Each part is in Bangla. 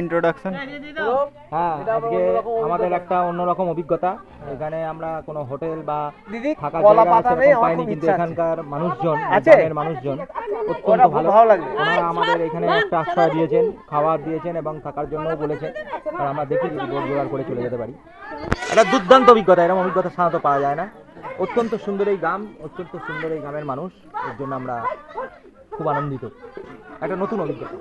ইন্ট্রোডাকশন। হ্যাঁ, আজকে আমাদের একটা অন্যরকম অভিজ্ঞতা। এখানে আমরা কোনো হোটেল বা থাকার জায়গা সেরকম পাইনি, কিন্তু এখানকার মানুষজন, গ্রামের মানুষজন অত্যন্ত ভালো লাগে। ওনারা আমাদের এখানে একটা আশ্রয় দিয়েছেন, খাবার দিয়েছেন এবং থাকার জন্যও বলেছেন। আর আমরা দেখি যদি বোট জোগাড় করে চলে যেতে পারি। একটা দুর্দান্ত অভিজ্ঞতা, এরকম অভিজ্ঞতা সাধারণত পাওয়া যায় না। অত্যন্ত সুন্দর এই গ্রাম, অত্যন্ত সুন্দর এই গ্রামের মানুষ, এর জন্য আমরা খুব আনন্দিত। একটা নতুন অভিজ্ঞতা।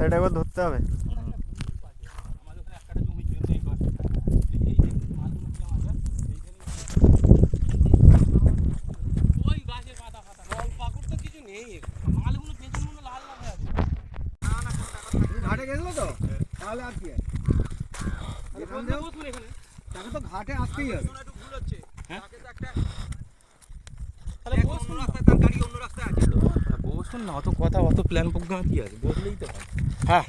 এটা একবার ধরতে হবে। ঘাটে গেছিল তো তাহলে আর কি তাকে তো ঘাটে আসতেই হবে। বসুন না, অত কথা, অত প্ল্যান প্রোগ্রাম কি আছে, বললেই তো হয়। হ্যাঁ,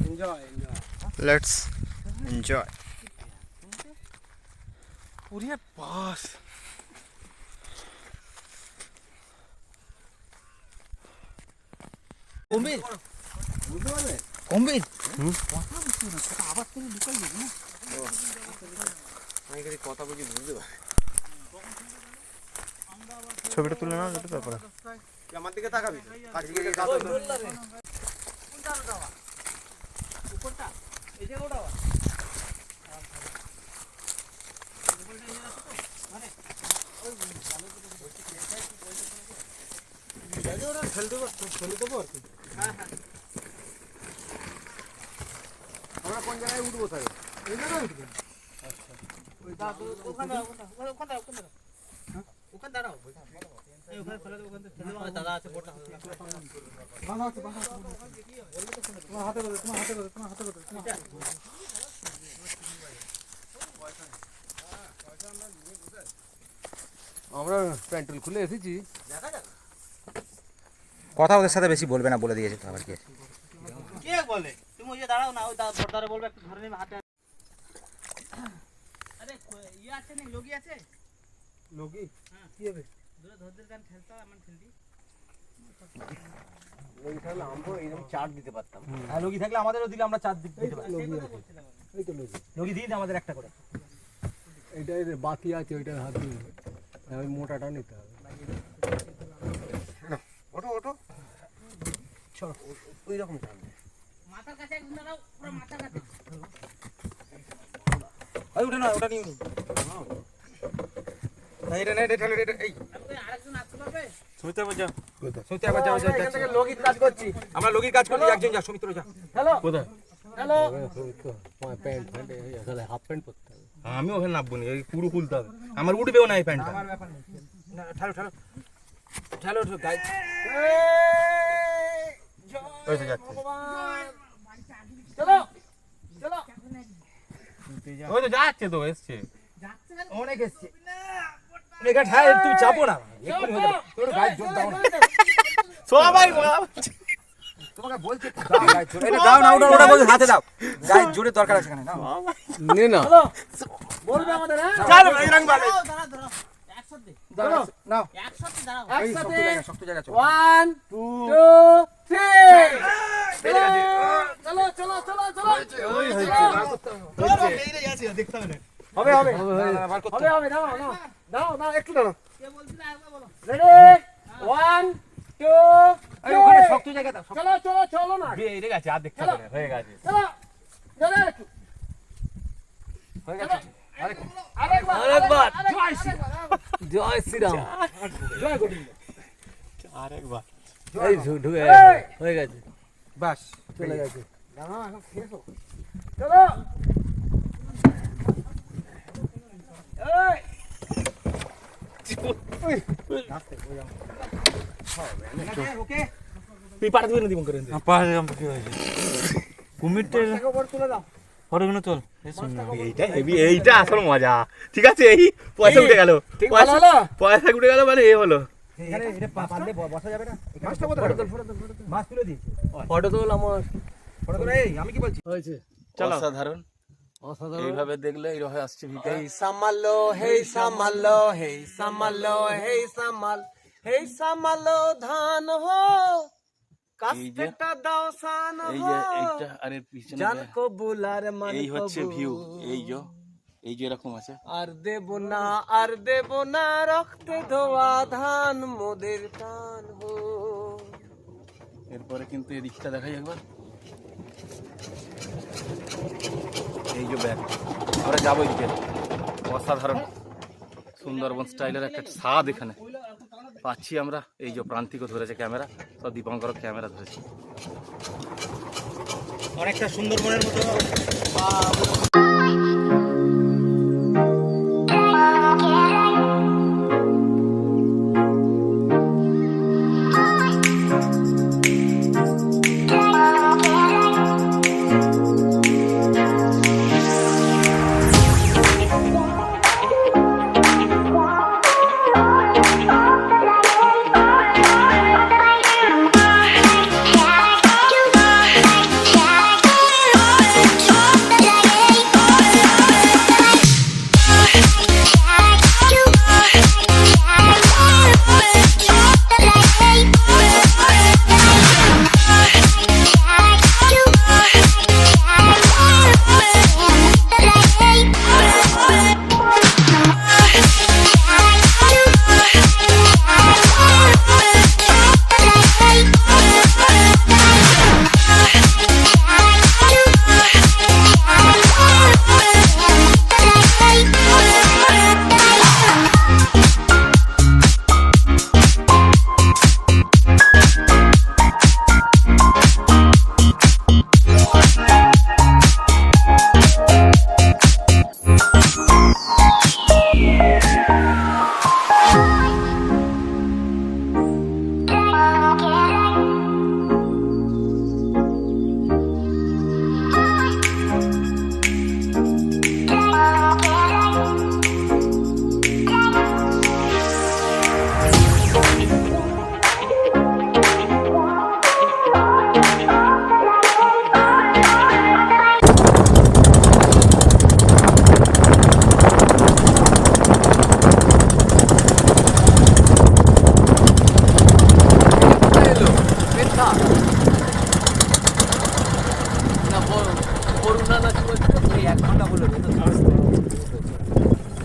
এনজয় এনজয়, লেটস এনজয়। ওরে বাস, কমবে বুঝতে পারবে? কমবে। আবার থেকে ঢুকাই যাবে না, আমি খালি কথা বলছি, বুঝতে পারি। ছবিটা তুলে নাও, যেটা তারপরে আমার দিকে তাকাবি। আমরা কোন জায়গায় উঠবো স্যার? এই জায়গায় উঠবো। ওখানে দাঁড়াও, দাদা আছে, তোমার হাতে করে, তোমার হাতে করে, তোমার হাতে করে। আমরা প্যান্টুল খুলে এসেছি। কথা ওদের সাথে বেশি বলবে না, বলে দিয়েছে তো। আবার কি কে বলে? তুমি ওই যে দাঁড়াও না, ওই বর্দারে বলবে একটু ধরে নেবে হাতে। আরে ইয়ে আছে না, লগি আছে? লগি? হ্যাঁ, কি হবে? ধরে ধরদের গান খেলতে আমার খেলবি। লগি থাকলে আমরা এরকম চার দিতে পারতাম। হ্যাঁ, লগি থাকলে আমাদেরও দিলে আমরা 4 দিতে পারি। লগি আছে, এই তো লগি। লগি দিয়ে আমাদের একটা করে। এইটা বাকি আছে, ওইটা হাত দিয়ে ওই মোটাটা নিতে হবে। ওঠো ওঠো, চলো ওই রকম টানবে। মাথার কাছে একদম দাঁড়াও, পুরো মাথার কাছে। এই উঠে না, ওটা নিয়ে না, এটা না, এটা ঠেলে, এটা এই আরেকজন আসতে পারবে? সুমিত্রা যা, সুমিত্রা যা, এখান থেকে লগির কাজ করছি আমরা, লগির কাজ করছি। একজন যা, সুমিত্রা যা। হ্যালো, কোথায়? হ্যালো। প্যান্ট প্যান্ট আসলে হাফ প্যান্ট পরতে হবে। আমি ওখানে নামবো না, এই পুরো খুলতে হবে আমার, উঠবেও না এই প্যান্টটা। আমার ব্যাপার নেই। না, ঠালো ঠালো ঠালো, গাইড ওই তো যাচ্ছে, চলো চলো, ওই তো যাচ্ছে, তো এসছে, যাচ্ছে অনেক এসছে। এখানে ঠায়, তুমি চাপো না, এক্ষুনি হয়ে যাবে। তোর গাইড জোর দাও না, সবাই তোমাকে বলছে দাও গাইড জোর, এটা দাও না, ওটা ওটা বলছে হাতে দাও, গাইড জোরে দরকার আছে এখানে, নাও নে না, বলবে আমাদের। হ্যাঁ, চলো এই রং বালে দাঁড়া দাঁড়া, একসাথে দাও, নাও একসাথে দাঁড়াও, এই শক্ত জায়গা, শক্ত জায়গা, চলো 1 2 3 চলো চলো চলো চলো, ওই হয়েছে, হবে হবে বার করতে হবে হবে, দাও দাও দাও দাও, একটু দাও। কে বলছিল একবার বলো, রেডি 1 2 এই ওখানে শক্ত জায়গা দাও, চলো চলো চলো না, বেড়ে গেছে, আর দেখতে হবে না, হয়ে গেছে, চলো চলো একটু, হয়ে গেছে, আরেকবার আরেকবার, জয় শ্রী জয় শ্রীরাম, জয় গোবিন্দ, আরেকবার, এই ঢুকে হয়ে গেছে, বাস চলে গেছে। দাঁড়াও, এখন খেয়েছো, চলো ওকে তুই পাড়া দিবি না, দিব করে পাহাড়ে কি হয়েছে? কুমিরটা ফটোগুলো তোল এইটা হেভি, এইটা আসল মজা। ঠিক আছে, এই পয়সা উঠে গেল, পয়সা উঠে গেল মানে এ হলো। এখানে এটা পারলে বসা যাবে না? মাছটা কোথায়? মাছ তুলে দিয়েছে। ফটো তোল আমার ফটো তোলা। এই আমি কি বলছি? হয়েছে। অসাধারণ, এইভাবে দেখলে এইভাবে আসছে ভিতরে। হেই সামালো, হেই সামালো, হেই সামালো, হেই সামাল, হেই সামালো ধান হো, কাস্তেটা দাও সান এই হো, যে এইটা আর এর পিছনে জান কবুল আর মান এই হচ্ছে কবুল। ভিউ, এই যে এরকম আছে। আর দেব না রক্তে ধোয়া ধান মোদের টান হো। এরপরে কিন্তু এই দিকটা দেখাই একবার, এই যে ব্যাগ, আমরা যাবো এইদিকে। অসাধারণ সুন্দরবন স্টাইলের একটা স্বাদ এখানে পাচ্ছি আমরা। এই যে প্রান্তিকও ধরেছে ক্যামেরা, সব দীপঙ্কর ক্যামেরা ধরেছে। অনেকটা সুন্দরবনের মতো।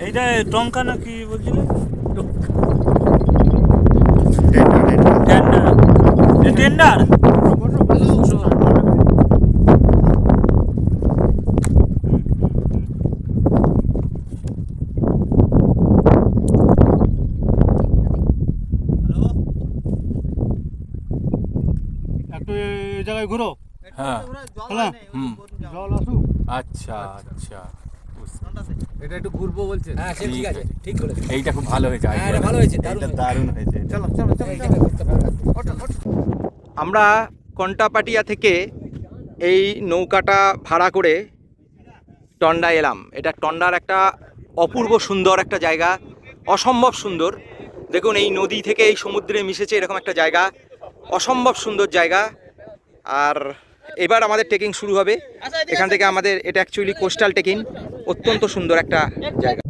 এইটা টঙ্কা না কি বলছিলে? টেন্ডার। একটু এই জায়গায় ঘুরো। হ্যাঁ, হ্যাঁ, জল আসুক। আচ্ছা আচ্ছা, এটা একটু ঘুরবো বলছে। হ্যাঁ ঠিক আছে, ঠিক বলেছো। এইটা খুব ভালো হয়েছে, হ্যাঁ এটা ভালো হয়েছে, দারুণ এটা হয়েছে। দারুণ হয়েছে। চলো চলো চলো। আমরা কন্টাপাটিয়া থেকে এই নৌকাটা ভাড়া করে টন্ডা এলাম। এটা টন্ডার একটা অপূর্ব সুন্দর একটা জায়গা, অসম্ভব সুন্দর। দেখুন এই নদী থেকে এই সমুদ্রে মিশেছে এরকম একটা জায়গা, অসম্ভব সুন্দর জায়গা। আর এবার আমাদের ট্রেকিং শুরু হবে এখান থেকে। আমাদের এটা অ্যাকচুয়ালি কোস্টাল ট্রেকিং, অত্যন্ত সুন্দর একটা জায়গা।